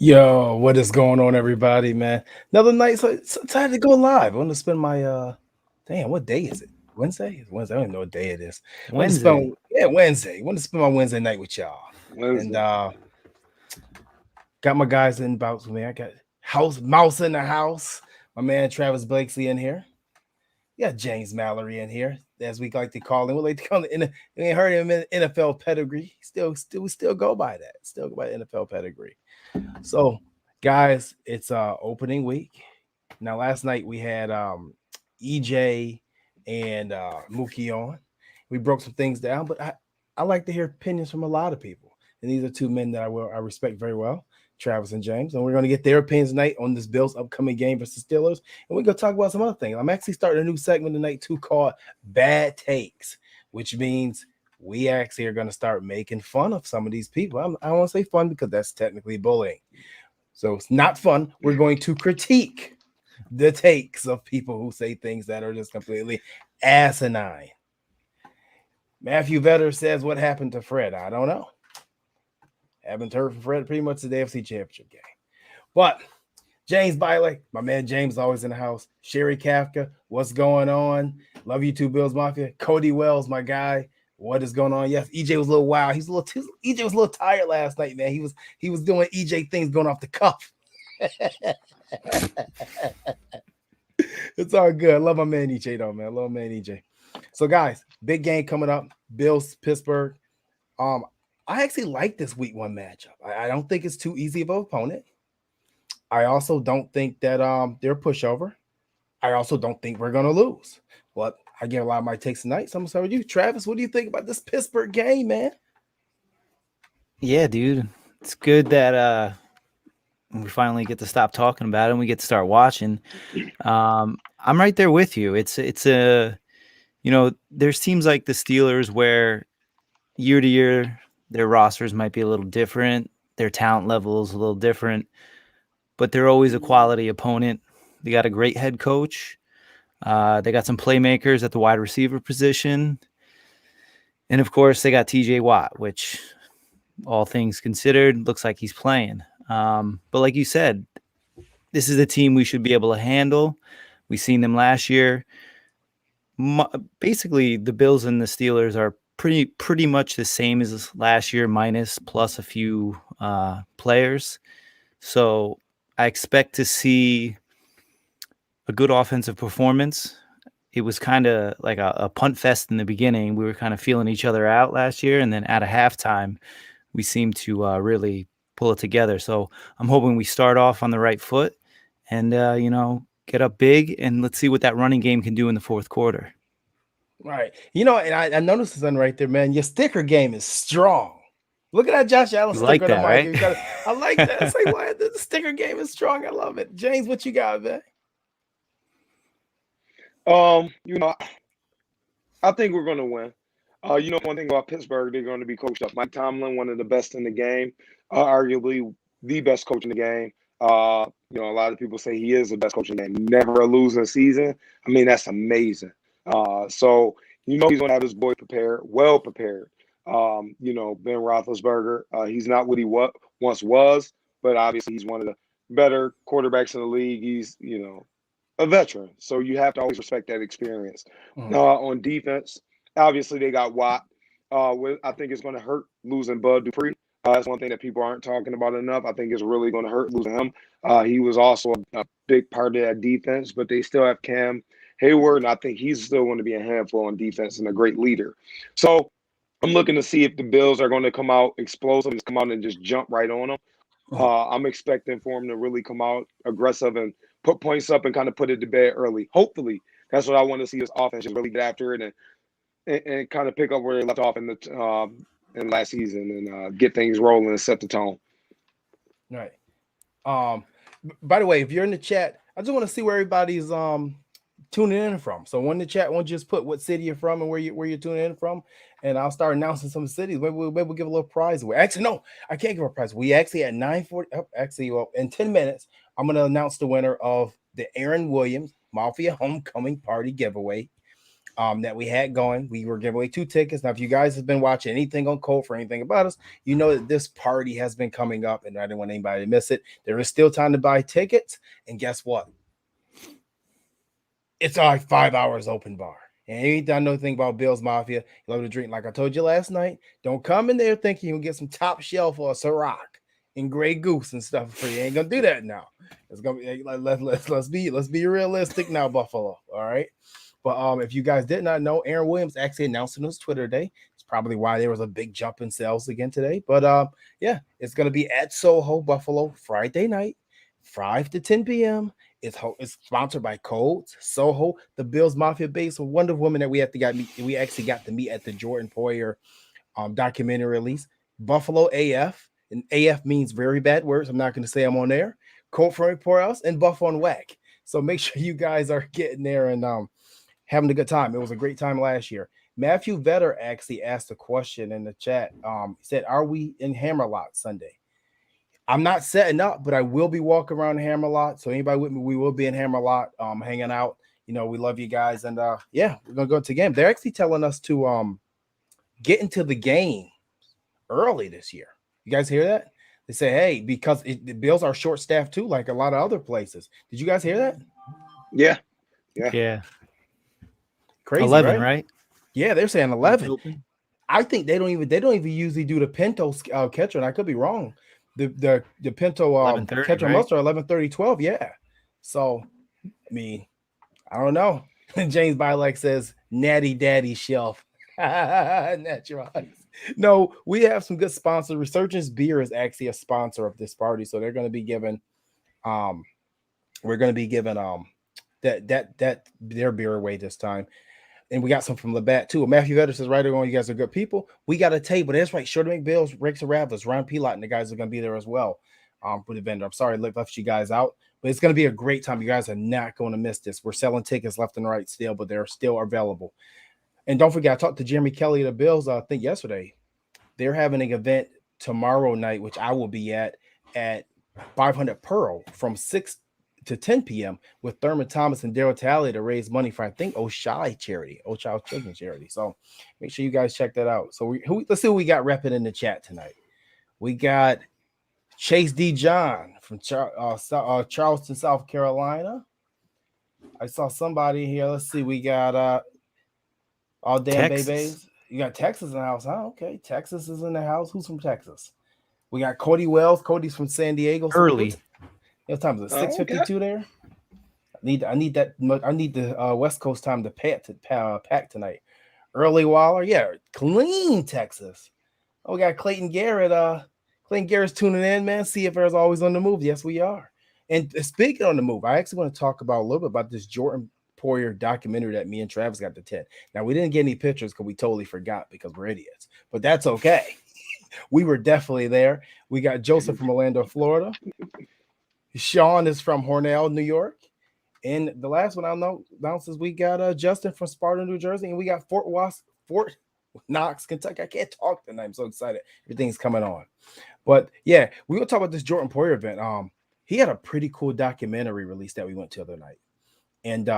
Yo, what is going on, everybody, man? Another night, so it's time to go live. I want to spend my damn, what day is it? Wednesday? It's Wednesday. I don't even know what day it is. I want to Wednesday. spend Wednesday. I want to spend my Wednesday night with y'all. And Wednesday. got my guys in bounce with me. I got house mouse in the house. My man Travis Blakesley in here. Yeah, James Mallory in here, as we like to call him. We like to call him. We ain't heard him in NFL pedigree. We still go by that. Still go by NFL pedigree. So, guys, it's opening week. Now, last night we had EJ and Mookie on. We broke some things down, but I like to hear opinions from a lot of people. And these are two men that I respect very well, Travis and James. And we're going to get their opinions tonight on this Bills upcoming game versus Steelers. And we're going to talk about some other things. I'm actually starting a new segment tonight too called Bad Takes, which means we actually are going to start making fun of some of these people. I don't want to say fun because that's technically bullying. So it's not fun. We're going to critique the takes of people who say things that are just completely asinine. Matthew Vetter says, what happened to Fred? I don't know. Haven't heard from Fred pretty much the AFC Championship game. But James Biley, my man James, always in the house. Sherry Kafka, what's going on? Love you too, Bills Mafia. Cody Wells, my guy. What is going on? Yes, EJ was a little wild. EJ was a little tired last night, man. He was doing EJ things going off the cuff. It's all good. Love my man EJ though, man. Love my man EJ. So, guys, big game coming up. Bills, Pittsburgh. I actually like this week one matchup. I don't think it's too easy of an opponent. I also don't think that they're a pushover. I also don't think we're gonna lose. But I get a lot of my takes tonight. So I'm gonna start with you, Travis. What do you think about this Pittsburgh game, man? Yeah, dude. It's good that we finally get to stop talking about it and we get to start watching. I'm right there with you. It's a there's teams like the Steelers where year to year their rosters might be a little different, their talent level is a little different, but they're always a quality opponent. They got a great head coach. They got some playmakers at the wide receiver position. And of course, they got TJ Watt, which all things considered looks like he's playing. But like you said, this is a team we should be able to handle. We seen them last year. Basically, the Bills and the Steelers are pretty much the same as last year, minus plus a few players. So I expect to see a good offensive performance. It was kind of like a punt fest in the beginning. We were kind of feeling each other out last year, and then at a halftime, we seemed to really pull it together. So I'm hoping we start off on the right foot and, get up big, and let's see what that running game can do in the fourth quarter. Right. And I noticed something right there, man. Your sticker game is strong. Look at that Josh Allen You sticker like on the that, mic. right? I like that. It's like, why the sticker game is strong. I love it. James, what you got, man? You know, I think we're going to win. One thing about Pittsburgh, they're going to be coached up. Mike Tomlin, one of the best in the game, arguably the best coach in the game. A lot of people say he is the best coach in the game. Never a losing season. I mean, that's amazing. So he's going to have his boy prepared, well prepared. Ben Roethlisberger, he's not what he once was, but obviously he's one of the better quarterbacks in the league. He's, a veteran. So you have to always respect that experience. On defense, obviously they got Watt. I think it's going to hurt losing Bud Dupree. That's one thing that people aren't talking about enough. I think it's really going to hurt losing him. He was also a big part of that defense, but they still have Cam Hayward, and I think he's still going to be a handful on defense and a great leader. So I'm looking to see if the Bills are going to come out explosive, just come out and just jump right on them. I'm expecting for them to really come out aggressive and put points up and kind of put it to bed early. Hopefully, that's what I want to see this offense just really get after it and kind of pick up where they left off in last season and get things rolling and set the tone. Right. By the way, if you're in the chat, I just want to see where everybody's tuning in from. So when the chat, won't just put what city you're from and where you're tuning in from, and I'll start announcing some cities. Maybe we'll give a little prize away. Actually, no, I can't give a prize. We actually at 9:40. In 10 minutes, I'm gonna announce the winner of the Aaron Williams Mafia Homecoming Party giveaway. that we had going. We were giving away 2 tickets. Now, if you guys have been watching anything on Code for anything about us, you know that this party has been coming up, and I didn't want anybody to miss it. There is still time to buy tickets, and guess what? It's like 5 hours open bar. And anything I know anything about Bill's Mafia, you love to drink. Like I told you last night, don't come in there thinking you'll get some top shelf or a Ciroc and Grey Goose and stuff for you. Ain't gonna do that now. It's gonna be let's be realistic now, Buffalo. All right. But if you guys did not know, Aaron Williams actually announced on his Twitter today. It's probably why there was a big jump in sales again today. But yeah, it's gonna be at Soho, Buffalo, Friday night, 5 to 10 p.m. It's sponsored by Codes, Soho, the Bills Mafia base, a Wonder Woman that we actually got to meet at the Jordan Poyer documentary release. Buffalo AF, and AF means very bad words. I'm not going to say I'm on there. Colt from Report House and Buff on Whack. So make sure you guys are getting there and having a good time. It was a great time last year. Matthew Vetter actually asked a question in the chat. He said, "Are we in Hammerlot Sunday?" I'm not setting up, but I will be walking around Hammerlot. So anybody with me, we will be in Hammerlot, hanging out. You know, we love you guys, and yeah, we're gonna go to the game. They're actually telling us to get into the game early this year. You guys hear that? They say, hey, because the Bills are short staffed too, like a lot of other places. Did you guys hear that? Yeah. Crazy, 11, right? Yeah, they're saying 11. I think they don't even usually do the Pinto catcher, and I could be wrong. The Pinto catcher muster 11:30, 12. Yeah. So I mean, I don't know. James Bilek says Natty Daddy Shelf. Natural ice. No, we have some good sponsors. Resurgence Beer is actually a sponsor of this party, so they're going to be giving we're going to be giving that their beer away this time. And we got some from Labatt too. Matthew Vetter says, right on, you guys are good people. We got a table. That's right. Sure to make Bills, Ricks and Raffles, Ron Pilot, and the guys are going to be there as well for the vendor. I'm sorry I left you guys out, but it's going to be a great time. You guys are not going to miss this. We're selling tickets left and right still, but they're still available. And don't forget, I talked to Jeremy Kelly of the Bills, I think yesterday. They're having an event tomorrow night, which I will be at 500 Pearl from 6 to 10 p.m. with Thurman Thomas and Daryl Talley to raise money for, I think, Oshai charity, Child Children charity. So make sure you guys check that out. So let's see who we got repping in the chat tonight. We got Chase D. John from Charleston, South Carolina. I saw somebody here. Let's see. We got all damn babies. You got Texas in the house, huh? Okay. Texas is in the house. Who's from Texas? We got Cody Wells. Cody's from San Diego. Early. What time is it? 6:52 there. I need the West Coast time to pack tonight. Early Waller, yeah, clean Texas. Oh, we got Clayton Garrett. Clayton Garrett's tuning in, man. CFR is always on the move. Yes, we are. And speaking on the move, I actually want to talk about a little bit about this Jordan Poyer documentary that me and Travis got to 10. Now, we didn't get any pictures because we totally forgot because we're idiots, but that's okay. We were definitely there. We got Joseph from Orlando, Florida. Sean is from Hornell, New York. And the last one I know announces we got Justin from Sparta, New Jersey. And we got Fort Knox, Kentucky. I can't talk tonight. I'm so excited. Everything's coming on. But yeah, we're going to talk about this Jordan Poyer event. He had a pretty cool documentary release that we went to the other night. And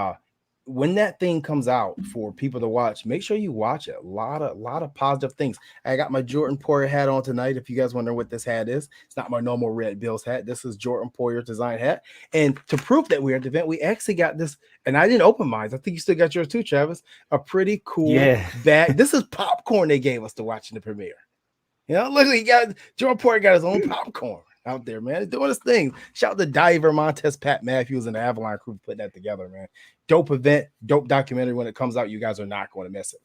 when that thing comes out for people to watch, make sure you watch it. A lot of positive things. I got my Jordan Poyer hat on tonight. If you guys wonder what this hat is, it's not my normal red Bills hat. This is Jordan Poyer's design hat. And to prove that we're at the event, we actually got this, and I didn't open mine. I think you still got yours too, Travis. A pretty cool bag. This is popcorn they gave us to watch in the premiere. You know, look, Jordan Poyer got his own popcorn out there, man. He's doing his thing. Shout out to Diver Montez, Pat Matthews, and the Avalon crew for putting that together, man. Dope event, dope documentary. When it comes out, you guys are not going to miss it.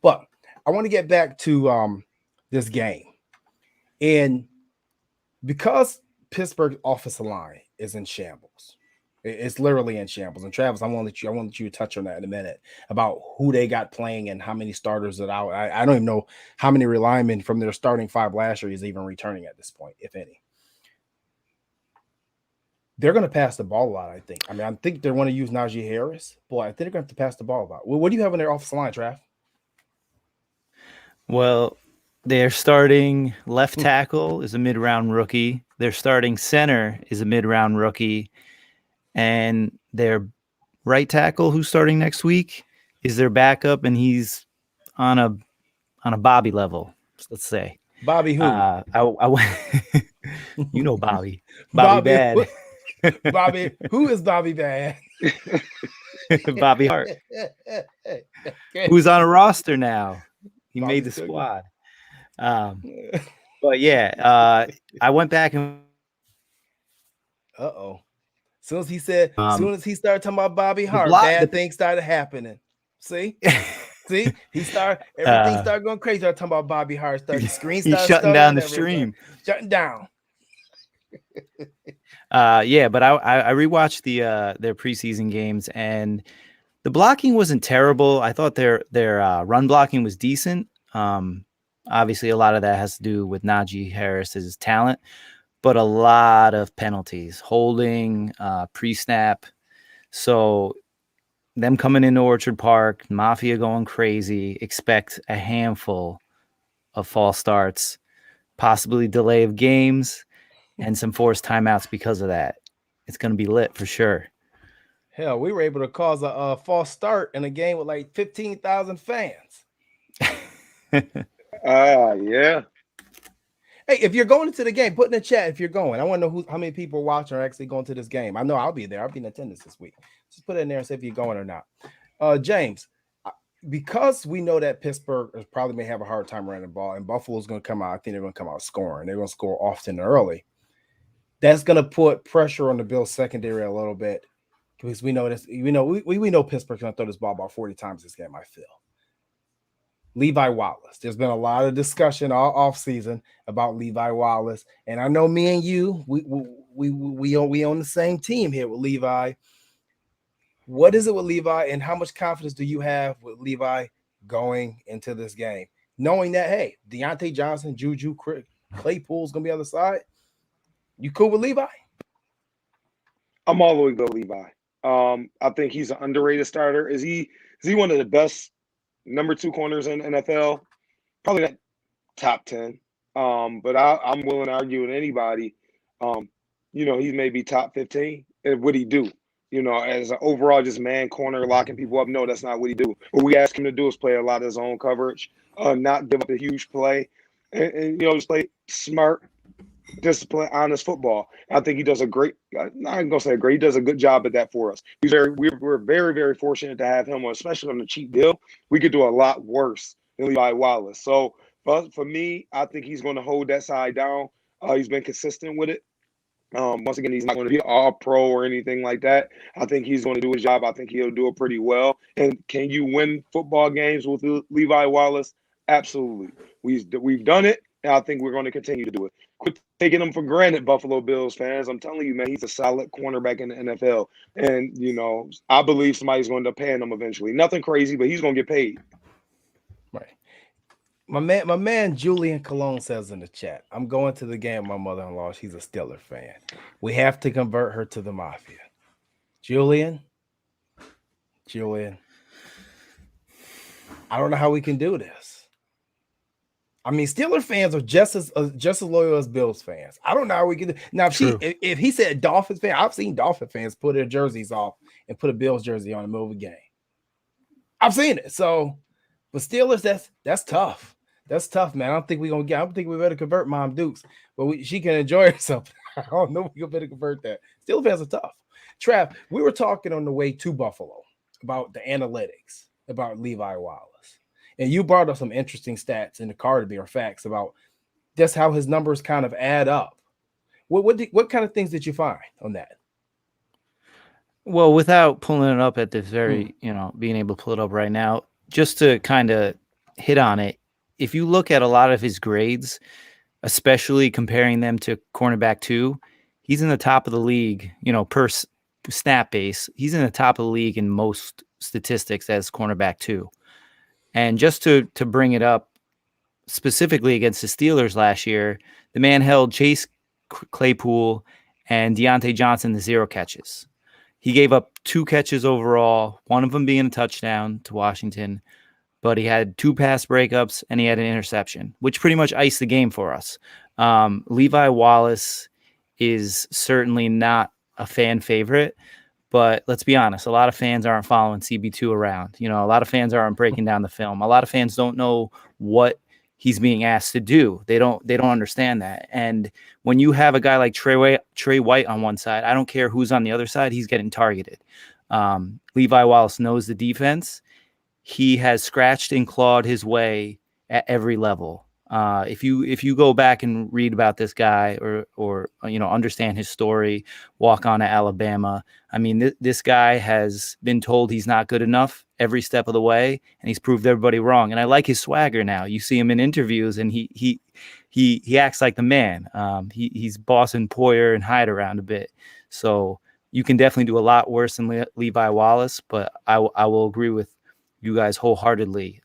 But I want to get back to this game. And because Pittsburgh's offensive line is in shambles, it's literally in shambles. And Travis, I want to let you touch on that in a minute about who they got playing and how many starters are out. I don't even know how many linemen from their starting 5 last year is even returning at this point, if any. They're going to pass the ball a lot, I think. I mean, I think they want to use Najee Harris, but I think they're going to have to pass the ball a lot. Well, what do you have on their offensive line, Trav? Well, their starting left tackle is a mid-round rookie. Their starting center is a mid-round rookie. And their right tackle, who's starting next week, is their backup, and he's on a Bobby level, let's say. Bobby who? I went, you know Bobby Bobby Bad, Bobby who is Bobby Bad? Bobby Hart, Okay. who's on a roster now. He made the Bobby's cooking. squad. But yeah, I went back and Uh-oh. Soon as he started talking about Bobby Hart, bad things started happening. See? See? Everything started going crazy. Started talking about Bobby Hart. The screen he's started shutting down the everything. stream. Shutting down. Yeah, but I rewatched their preseason games, and the blocking wasn't terrible. I thought their run blocking was decent. Obviously, a lot of that has to do with Najee Harris's talent, but a lot of penalties, holding, pre-snap. So them coming into Orchard Park, Mafia going crazy, expect a handful of false starts, possibly delay of games, and some forced timeouts because of that. It's going to be lit for sure. Hell, we were able to cause a false start in a game with like 15,000 fans. Yeah. Hey, if you're going into the game, put in the chat if you're going. I want to know how many people are watching are actually going to this game. I know I'll be there. I'll be in attendance this week. Just put it in there and say if you're going or not. James, because we know that Pittsburgh probably may have a hard time running the ball, and Buffalo's going to come out. I think they're going to come out scoring. They're going to score often and early. That's going to put pressure on the Bills secondary a little bit because we know this. We know Pittsburgh's going to throw this ball about 40 times this game. I feel. Levi Wallace. There's been a lot of discussion all offseason about Levi Wallace, and I know me and you, we on the same team here with Levi. What is it with Levi, and how much confidence do you have with Levi going into this game, knowing that hey, Deontay Johnson, Juju, Claypool's gonna be on the side? You cool with Levi? I'm all the way with Levi. I think he's an underrated starter. Is he one of the best number 2 corners in NFL? Probably not top 10. But I'm willing to argue with anybody. He's maybe top 15. And what he do? As an overall just man corner locking people up. No, that's not what he do. What we ask him to do is play a lot of his own coverage, not give up a huge play, and just play smart, disciplined, honest football. I think he does a great. I'm gonna say great. He does a good job at that for us. We're very, very fortunate to have him, especially on a cheap deal. We could do a lot worse than Levi Wallace. So for me, I think he's going to hold that side down. He's been consistent with it. Once again, he's not going to be all pro or anything like that. I think he's going to do his job. I think he'll do it pretty well. And can you win football games with Levi Wallace? Absolutely. We've done it, and I think we're going to continue to do it. Quit taking him for granted, Buffalo Bills fans. I'm telling you, man, he's a solid cornerback in the NFL. And, I believe somebody's going to end up paying him eventually. Nothing crazy, but he's going to get paid. Right. My man Julian Cologne says in the chat, I'm going to the game with my mother-in-law. She's a Steeler fan. We have to convert her to the Mafia. Julian, I don't know how we can do this. I mean, Steeler fans are just as loyal as Bills fans. I don't know how we can do. Now, if he said Dolphins fan, I've seen Dolphin fans put their jerseys off and put a Bills jersey on in the middle of a game. I've seen it. So, but Steelers, that's tough. That's tough, man. I don't think we better convert Mom Dukes, but she can enjoy herself. I don't know if we better convert that. Steelers fans are tough. Trav, we were talking on the way to Buffalo about the analytics about Levi Wallace, and you brought up some interesting stats in the car to be or facts about just how his numbers kind of add up. What kind of things did you find on that? Well, without pulling it up at this very, being able to pull it up right now, just to kind of hit on it, if you look at a lot of his grades, especially comparing them to cornerback 2, he's in the top of the league, per snap base. He's in the top of the league in most statistics as cornerback 2. And just to bring it up specifically against the Steelers last year, the man held Chase Claypool and Deontay Johnson to 0 catches. He gave up 2 catches overall, one of them being a touchdown to Washington, but he had 2 pass breakups and he had an interception, which pretty much iced the game for us. Levi Wallace is certainly not a fan favorite, But let's be honest, a lot of fans aren't following CB2 around. You know, a lot of fans aren't breaking down the film. A lot of fans don't know what he's being asked to do. They don't understand that. And when you have a guy like Trey White on one side, I don't care who's on the other side, he's getting targeted. Levi Wallace knows the defense. He has scratched and clawed his way at every level. If you go back and read about this guy or understand his story, walk on to Alabama. I mean, this guy has been told he's not good enough every step of the way, and he's proved everybody wrong. And I like his swagger now. You see him in interviews, and he acts like the man. He's bossing Poyer and Hyde around a bit. So you can definitely do a lot worse than Levi Wallace, but I will agree with you guys wholeheartedly.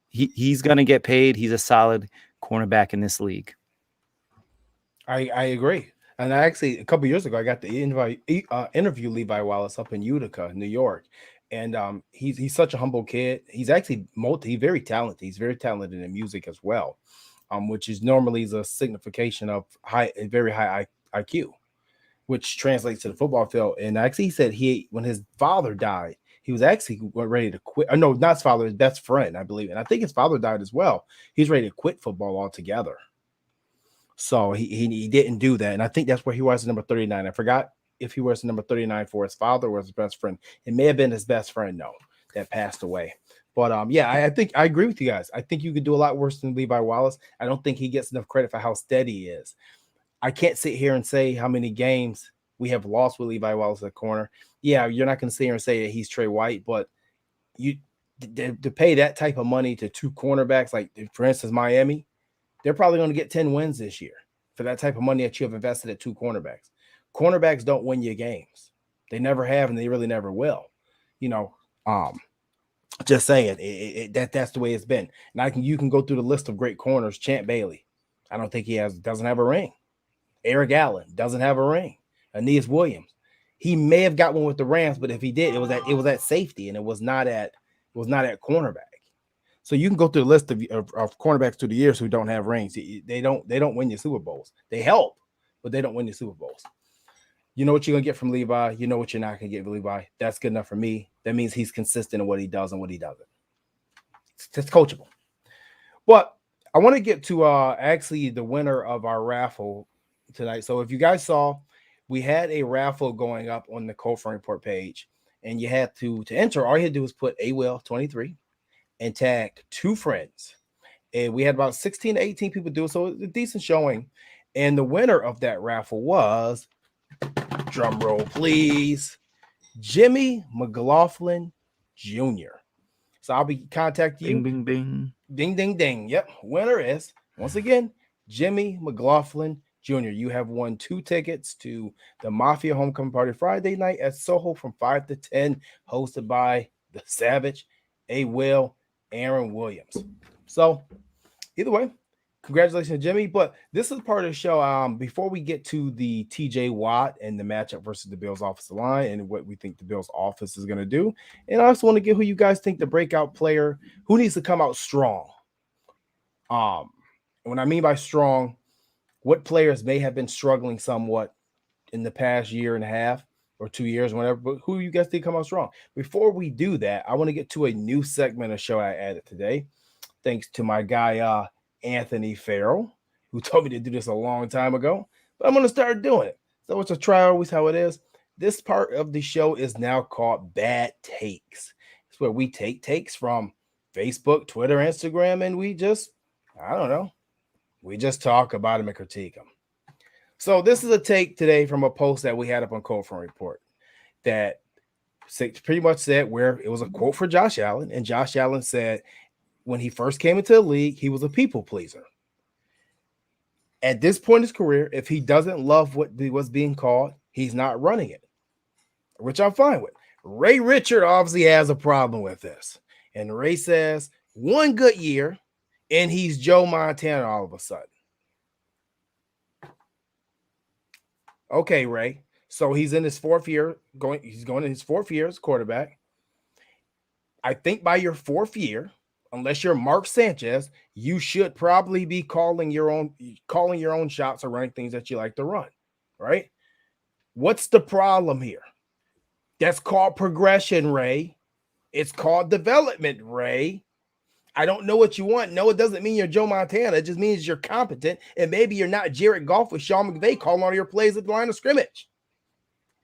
He's going to get paid. He's a solid cornerback in this league. I agree. And I actually, a couple years ago, I got to interview Levi Wallace up in Utica, New York. And he's such a humble kid. He's actually he's very talented. He's very talented in music as well, which is normally a signification of very high IQ, which translates to the football field. And actually, he said when his father died, he was actually ready to quit. No, not his father, his best friend, I believe. And I think his father died as well. He's ready to quit football altogether. So he didn't do that. And I think that's where he was number 39. I forgot if he was number 39 for his father or his best friend. It may have been his best friend, though, that passed away. But yeah, I think I agree with you guys. I think you could do a lot worse than Levi Wallace. I don't think he gets enough credit for how steady he is. I can't sit here and say how many games we have lost with Levi Wallace at corner. Yeah, you're not going to sit here and say that he's Trey White, but to pay that type of money to two cornerbacks, like for instance, Miami, they're probably going to get 10 wins this year for that type of money that you have invested at two cornerbacks. Cornerbacks don't win you games. They never have, and they really never will. Just saying that's the way it's been. Now you can go through the list of great corners. Champ Bailey, I don't think doesn't have a ring. Eric Allen doesn't have a ring. Aeneas Williams, he may have got one with the Rams, but if he did, it was at safety, and it was not at cornerback. So you can go through the list of cornerbacks through the years who don't have rings. They don't win your Super Bowls. They help, but they don't win your Super Bowls. You know what you're gonna get from Levi. You know what you're not gonna get from Levi. That's good enough for me. That means he's consistent in what he does and what he doesn't. It's coachable. But I want to get to actually the winner of our raffle tonight. So if you guys saw, we had a raffle going up on the Cold Front Report page, and you had to enter. All you had to do was put AWill23 and tag two friends, and we had about 16 to 18 people do it, so it's a decent showing. And the winner of that raffle was, drum roll please, Jimmy McLaughlin Jr. So I'll be contacting you. Bing, bing, bing. Ding, ding, ding. Yep. Winner is, once again, Jimmy McLaughlin Jr. You have won 2 tickets to the Mafia Homecoming Party Friday night at Soho from 5 to 10, hosted by the Savage, A-Will, Aaron Williams. So either way, congratulations, Jimmy. But this is part of the show. Before we get to the TJ Watt and the matchup versus the Bills offensive line and what we think the Bills offense is going to do, and I also want to get who you guys think the breakout player who needs to come out strong. And what I mean by strong, what players may have been struggling somewhat in the past year and a half or 2 years, whatever, but who you guys think come out strong. Before we do that, I want to get to a new segment of show I added today, thanks to my guy, Anthony Farrell, who told me to do this a long time ago, but I'm going to start doing it. So it's a try always how it is. This part of the show is now called Bad Takes. It's where we take takes from Facebook, Twitter, Instagram, and we just talk about them and critique them. So this is a take today from a post that we had up on Cold Front Report that pretty much said where it was a quote for Josh Allen, and Josh Allen said when he first came into the league, he was a people pleaser. At this point in his career, if he doesn't love what was being called, he's not running it, which I'm fine with. Ray Richard obviously has a problem with this. And Ray says, one good year, and he's Joe Montana all of a sudden. Okay, Ray. So he's in his fourth year, he's going in his fourth year as quarterback. I think by your fourth year, unless you're Mark Sanchez, you should probably be calling your own shots or running things that you like to run, right? What's the problem here? That's called progression, Ray. It's called development, Ray. I don't know what you want. No, it doesn't mean you're Joe Montana. It just means you're competent. And maybe you're not Jared Goff with Sean McVay calling all your plays at the line of scrimmage.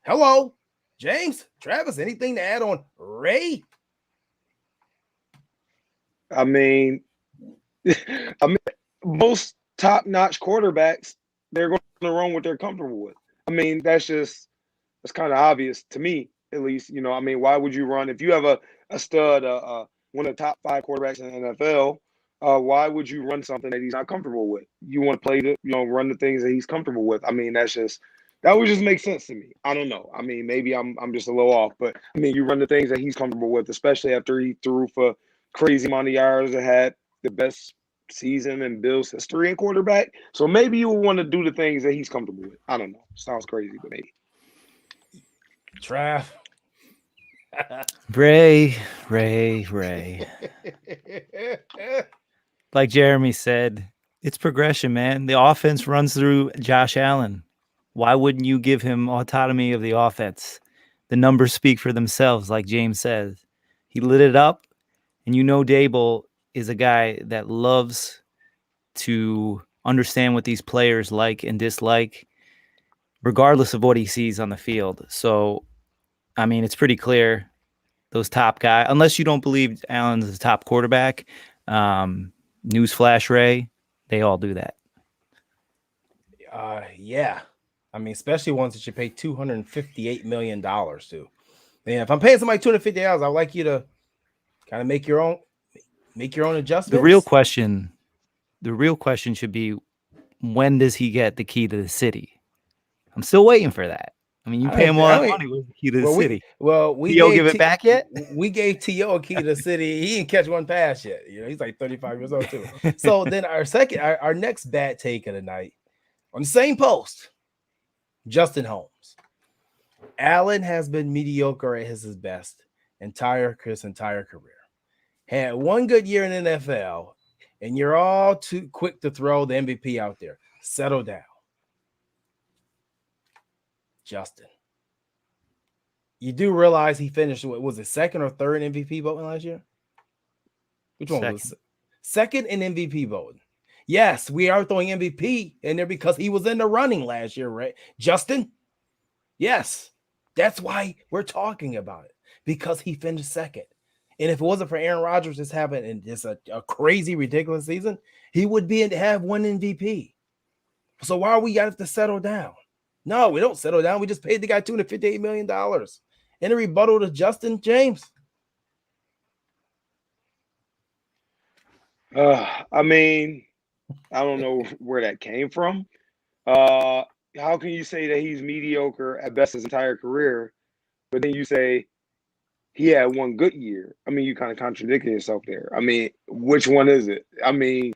Hello, James, Travis, anything to add on Ray? I mean, most top-notch quarterbacks, they're going to run what they're comfortable with. I mean, that's kind of obvious to me, at least. You know, I mean, why would you run if you have a stud, one of the top 5 quarterbacks in the NFL? Why would you run something that he's not comfortable with? You want to play run the things that he's comfortable with. I mean, that would just make sense to me. I don't know. I mean, maybe I'm just a little off, but I mean, you run the things that he's comfortable with, especially after he threw for crazy amount of yards and had the best season in Bills history in quarterback. So maybe you will want to do the things that he's comfortable with. I don't know. Sounds crazy, but maybe. Trav. Ray. Like Jeremy said, it's progression, man. The offense runs through Josh Allen. Why wouldn't you give him autonomy of the offense? The numbers speak for themselves, like James says. He lit it up, and Dable is a guy that loves to understand what these players like and dislike, regardless of what he sees on the field. So, I mean, it's pretty clear those top guys, unless you don't believe Allen's the top quarterback, newsflash, Ray, they all do that. Yeah. I mean, especially ones that you pay $258 million to. And if I'm paying somebody $250, I'd like you to kind of make your own adjustments. The real question should be, when does he get the key to the city? I'm still waiting for that. I mean, you pay him a lot of money with the key to the city. We T.O. give it back yet? We gave T.O. a key to the city. He didn't catch one pass yet. He's like 35 years old too. So then our next bad take of the night on the same post, Justin Holmes. Allen has been mediocre at his best his entire career. Had one good year in the NFL, and you're all too quick to throw the MVP out there. Settle down. Justin. You do realize he finished, what was it, second or third in MVP voting last year? Which one was it? Second in MVP voting. Yes, we are throwing MVP in there because he was in the running last year, right? Justin? Yes. That's why we're talking about it, because he finished second. And if it wasn't for Aaron Rodgers just having a crazy, ridiculous season, he would have one MVP. So why we got to settle down? No, we don't settle down. We just paid the guy $258 million. In a rebuttal to Justin, James. I mean, I don't know where that came from. How can you say that he's mediocre at best his entire career, but then you say he had one good year? I mean, you kind of contradicting yourself there. I mean, which one is it? I mean,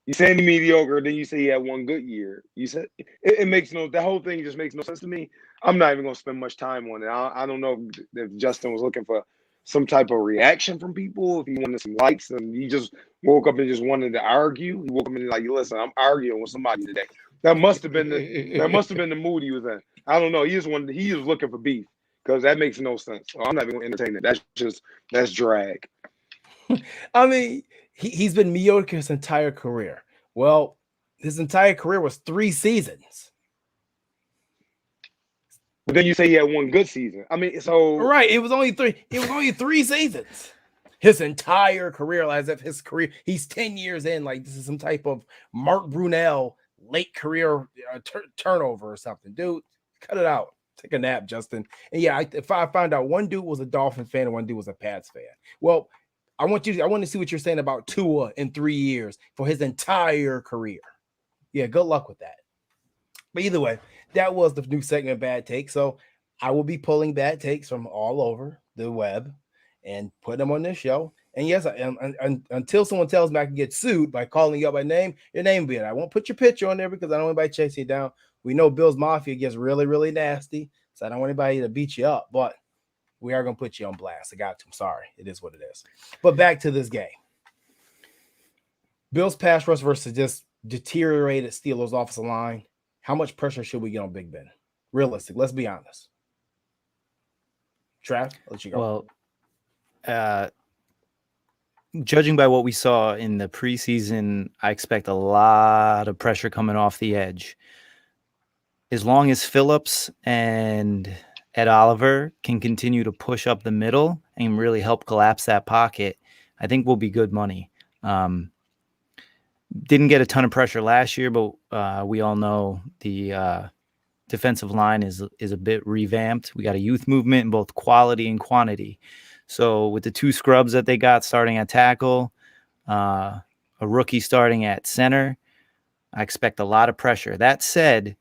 you say he's mediocre, then you say he had one good year. You said it makes that whole thing just makes no sense to me. I'm not even going to spend much time on it. I don't know if Justin was looking for some type of reaction from people, if he wanted some likes, and he just woke up and just wanted to argue. He woke up and like, listen, I'm arguing with somebody today. That must have been the mood he was in. I don't know. He was looking for beef, because that makes no sense. So I'm not even going to entertain it. That's drag. I mean, he's been mediocre his entire career. Well, his entire career was 3 seasons. But then you say he had one good season. I mean, so right, it was only 3. It was only 3 seasons. His entire career, as if his career, he's 10 years in. Like this is some type of Mark Brunell late career turnover or something. Dude, cut it out. Take a nap, Justin. And yeah, if I found out one dude was a Dolphin fan and one dude was a Pats fan. Well, I want to see what you're saying about Tua in 3 years for his entire career. Yeah, good luck with that. But either way, that was the new segment, Bad Take. So I will be pulling bad takes from all over the web and putting them on this show. And yes, until someone tells me I can get sued by calling you out by name, your name being. I won't put your picture on there because I don't want anybody chasing you down. We know Bill's Mafia gets really, really nasty, so I don't want anybody to beat you up. But we are going to put you on blast. I got to. I'm sorry. It is what it is. But back to this game. Bills pass rush versus just deteriorated Steelers offensive line. How much pressure should we get on Big Ben? Realistic. Let's be honest. Trav, I'll let you go. Well, judging by what we saw in the preseason, I expect a lot of pressure coming off the edge. As long as Phillips and Ed Oliver can continue to push up the middle and really help collapse that pocket, I think we'll be good money. Didn't get a ton of pressure last year, but we all know the defensive line is a bit revamped. We got a youth movement in both quality and quantity. So with the two scrubs that they got starting at tackle, a rookie starting at center, I expect a lot of pressure. That said,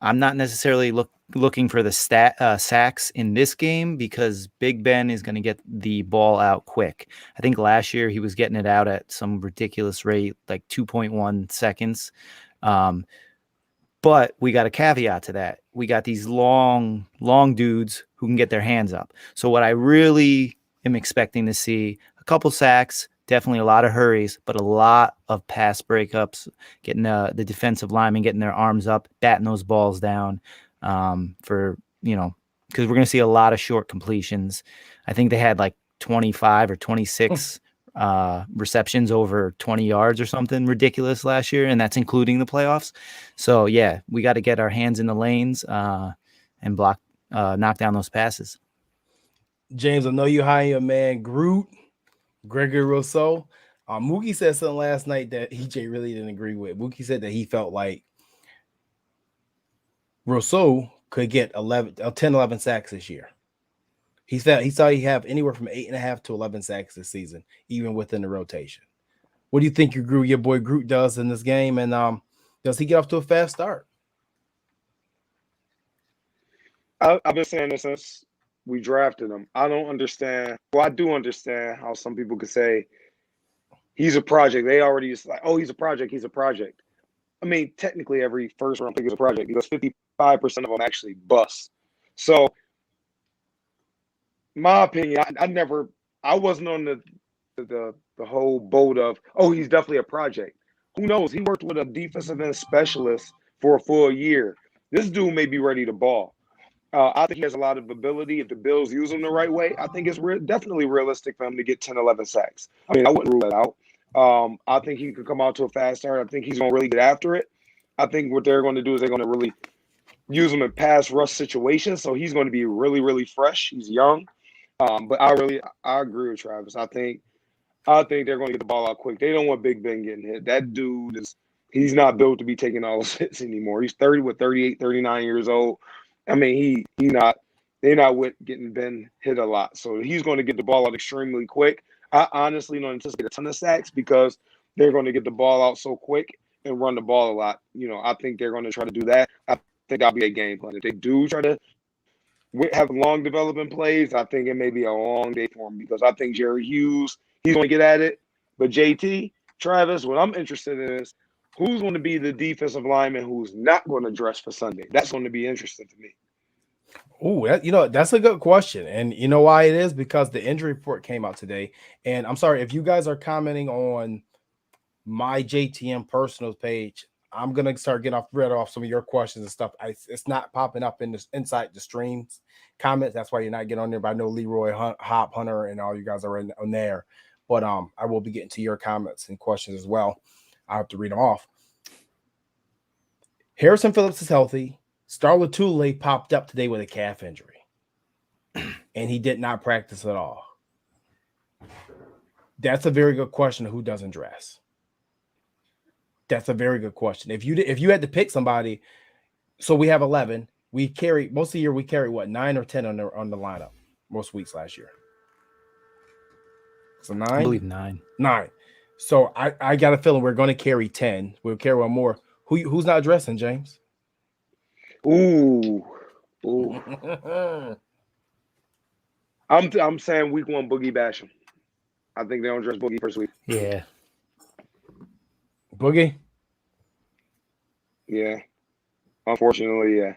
I'm not necessarily looking for the sacks in this game because Big Ben is going to get the ball out quick. I think last year he was getting it out at some ridiculous rate, like 2.1 seconds. But we got a caveat to that. We got these long dudes who can get their hands up. So what I really am expecting to see, a couple sacks, definitely a lot of hurries, but a lot of pass breakups, getting the defensive linemen getting their arms up, batting those balls down because we're going to see a lot of short completions. I think they had like 25 or 26 receptions over 20 yards or something ridiculous last year, and that's including the playoffs. So yeah, we got to get our hands in the lanes and knock down those passes. James, I know you hire your man Gregory Rousseau. Mookie said something last night that EJ really didn't agree with. Mookie said that he felt like Rousseau could get 10-11 sacks this year. He thought he'd have anywhere from 8.5 to 11 sacks this season, even within the rotation. What do you think your boy Groot does in this game, and does he get off to a fast start? I've been saying this since we drafted him. I don't understand. Well, I do understand how some people could say he's a project. They already just like, oh, he's a project. He's a project. I mean, technically, every first round pick is a project because 55% of them actually bust. So, my opinion, I wasn't on the whole boat of, oh, he's definitely a project. Who knows? He worked with a defensive end specialist for a full year. This dude may be ready to ball. I think he has a lot of ability. If the Bills use him the right way, I think it's definitely realistic for him to get 10, 11 sacks. I mean, I wouldn't rule that out. I think he could come out to a fast start. I think he's going to really get after it. I think what they're going to do is they're going to really use him in pass rush situations. So he's going to be really, really fresh. He's young. But I agree with Travis. I think they're going to get the ball out quick. They don't want Big Ben getting hit. That dude he's not built to be taking all those hits anymore. He's 38, 39 years old. I mean, they're not with getting Ben hit a lot. So he's going to get the ball out extremely quick. I honestly don't anticipate a ton of sacks because they're going to get the ball out so quick and run the ball a lot. I think they're going to try to do that. I think that'll be a game plan. If they do try to have long development plays, I think it may be a long day for him because I think Jerry Hughes, he's going to get at it. But JT, Travis, what I'm interested in is who's going to be the defensive lineman who's not going to dress for Sunday? That's going to be interesting to me. Oh, that's a good question. And you know why it is? Because the injury report came out today. And I'm sorry, if you guys are commenting on my JTM personal page, I'm going to start getting read off some of your questions and stuff. It's not popping up inside the streams comments. That's why you're not getting on there. But I know Leroy, Hop, Hunter, and all you guys are on there. But I will be getting to your comments and questions as well. I have to read them off. Harrison Phillips is healthy. Star Lotulelei popped up today with a calf injury, and he did not practice at all. That's a very good question. Who doesn't dress? That's a very good question. If you had to pick somebody, so we have 11. We carry most of the year. We carry what 9 or 10 on the lineup most weeks last year. So 9. I believe 9. 9. So I got a feeling we're going to carry 10. We'll carry one more. Who's not dressing, James? Ooh. I'm saying week 1 Boogie Basham. I think they don't dress Boogie first week. Yeah. Boogie? Yeah. Unfortunately, yeah.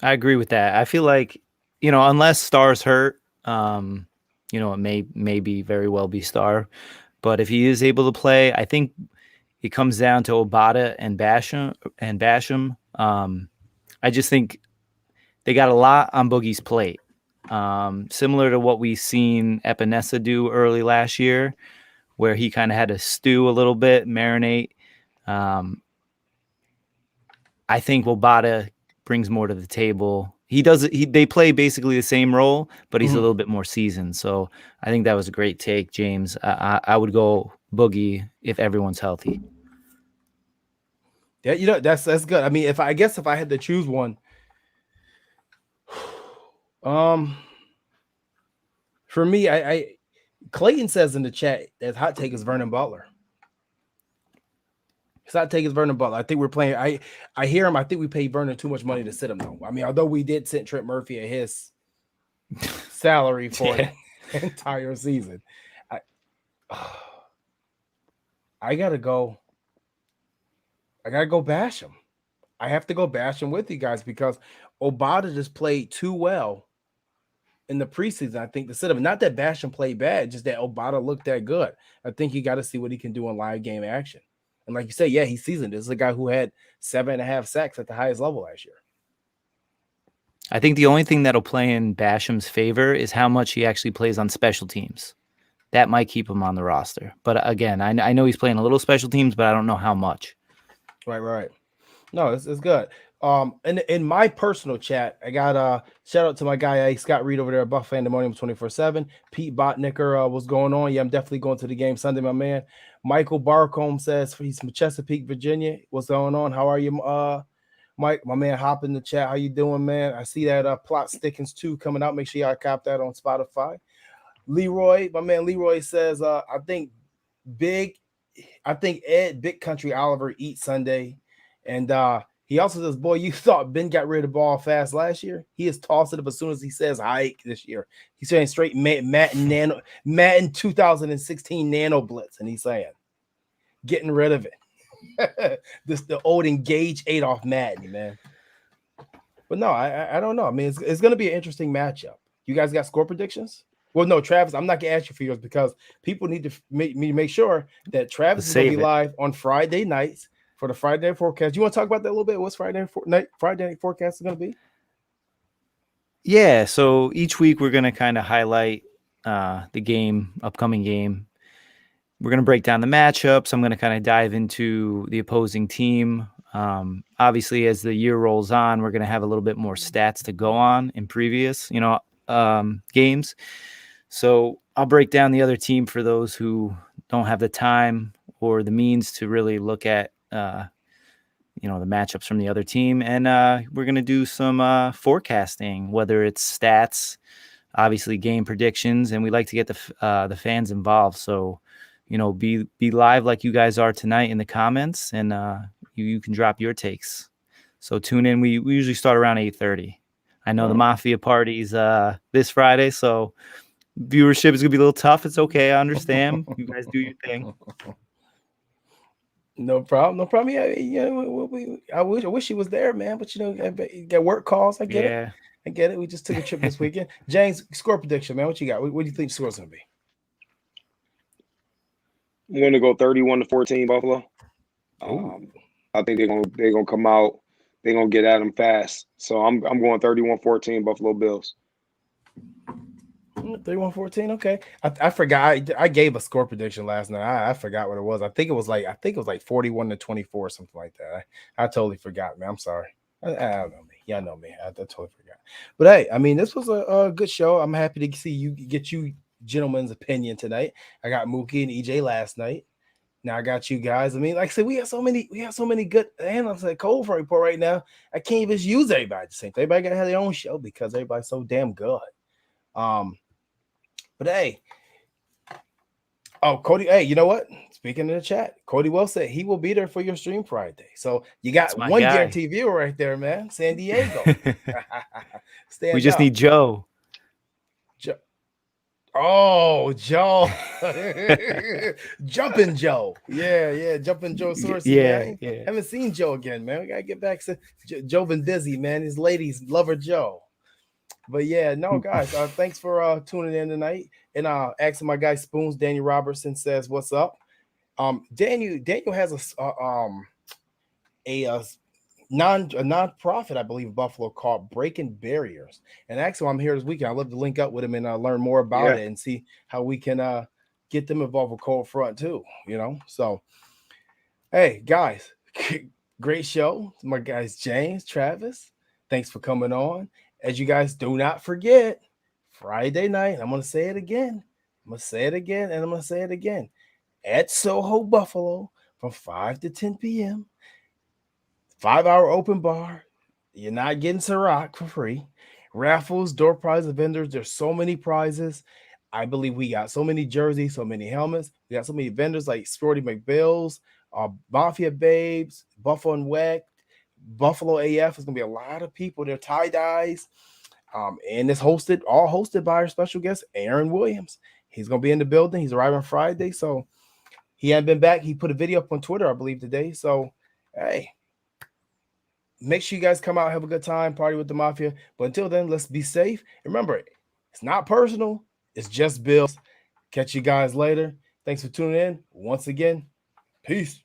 I agree with that. I feel like, unless Star's hurt, it may be very well be Star. But if he is able to play, I think it comes down to Obata and Basham. I just think they got a lot on Boogie's plate. Similar to what we seen Epinesa do early last year, where he kind of had to stew a little bit, marinate. I think Wabata brings more to the table. They play basically the same role, but he's a little bit more seasoned. So I think that was a great take, James. I would go Boogie if everyone's healthy. Yeah, that's good. I mean, if I had to choose one, for me, I Clayton says in the chat that hot take is Vernon Butler. His hot take is Vernon Butler. I think we're playing. I hear him. I think we paid Vernon too much money to sit him though. I mean, although we did sit Trent Murphy at his salary for the entire season, I gotta go. I gotta go bash him. I have to go bash him with you guys because Obata just played too well in the preseason. I think to sit him. Not that Basham played bad, just that Obata looked that good. I think you got to see what he can do in live game action. And like you say, yeah, he's seasoned. This is a guy who had 7.5 sacks at the highest level last year. I think the only thing that'll play in Basham's favor is how much he actually plays on special teams. That might keep him on the roster. But again, I know he's playing a little special teams, but I don't know how much. Right. No, it's good. In my personal chat, I got shout out to my guy Scott Reed over there at Buff Pandemonium 24/7. Pete Botnicker, what's going on? Yeah, I'm definitely going to the game Sunday, my man. Michael Barcombe says he's from Chesapeake, Virginia. What's going on? How are you, Mike? My man, hop in the chat. How you doing, man? I see that Plot Stickins 2 coming out. Make sure y'all cop that on Spotify. Leroy, my man Leroy says, I think Ed Big Country Oliver eats Sunday. And he also says, boy, you thought Ben got rid of the ball fast last year. He is tossing it up as soon as he says hike this year. He's saying straight Madden 2016 Nano Blitz. And he's saying, getting rid of it. The old Engage Adolf Madden, man. But no, I don't know. I mean, it's going to be an interesting matchup. You guys got score predictions? Well, no, Travis, I'm not going to ask you for yours because people need to make sure that Travis is going to be live on Friday nights for the Friday night forecast. You want to talk about that a little bit? What's Friday night forecast is going to be? Yeah, so each week we're going to kind of highlight the upcoming game. We're going to break down the matchups. I'm going to kind of dive into the opposing team. Obviously, as the year rolls on, we're going to have a little bit more stats to go on in previous, games. So I'll break down the other team for those who don't have the time or the means to really look at the matchups from the other team. And we're going to do some forecasting, whether it's stats, obviously game predictions, and we like to get the fans involved. So, be live like you guys are tonight in the comments, and you can drop your takes. So tune in. We usually start around 8:30. I know the Mafia party's this Friday, so viewership is going to be a little tough. It's okay. I understand. You guys do your thing. No problem. Yeah, I wish he was there, man. But you got work calls. I get it. We just took a trip this weekend. James, score prediction, man. What you got? What do you think the score's gonna be? I'm gonna go 31-14 Buffalo. I think they're gonna come out. They're gonna get at them fast. So I'm going 31-14 Buffalo Bills. 31-14. Okay. I forgot. I gave a score prediction last night. I forgot what it was. I think it was like 41-24, something like that. I totally forgot, man. I'm sorry. I don't know me. Y'all know me. I totally forgot. But hey, I mean, this was a good show. I'm happy to see you gentlemen's opinion tonight. I got Mookie and EJ last night. Now I got you guys. I mean, like I said, we have so many good analysts at Cold Report right now. I can't even use everybody at the same time. Everybody got to have their own show because everybody's so damn good. But hey, Cody, hey, you know what? Speaking in the chat, Cody Wells said he will be there for your stream Friday. So you got one guaranteed viewer right there, man. San Diego. We just need Joe. Oh, Joe. Jumping Joe. Yeah. Jumping Joe Source. Yeah. Haven't seen Joe again, man. We got to get back to Joe been busy, man. His ladies love her Joe. But yeah, no, guys, thanks for tuning in tonight. And asking my guy Spoons, Daniel Robertson says, what's up? Daniel has a non-profit, I believe, in Buffalo called Breaking Barriers. And actually, I'm here this weekend. I'd love to link up with him and learn more about it and see how we can get them involved with Cold Front too. So hey guys, great show. My guys, James, Travis, thanks for coming on. As you guys do not forget, Friday night, I'm going to say it again. I'm going to say it again, and I'm going to say it again. At Soho, Buffalo, from 5 to 10 p.m., 5-hour open bar. You're not getting Ciroc for free. Raffles, door prize vendors. There's so many prizes. I believe we got so many jerseys, so many helmets. We got so many vendors like Sporty McBill's, Mafia Babes, Buffalo and Weck, Buffalo AF. It's going to be a lot of people. They're tie-dyes. And it's all hosted by our special guest, Aaron Williams. He's going to be in the building. He's arriving Friday. So he hadn't been back. He put a video up on Twitter, I believe, today. So, hey, make sure you guys come out, have a good time, party with the Mafia. But until then, let's be safe. Remember, it's not personal. It's just bills. Catch you guys later. Thanks for tuning in. Once again, peace.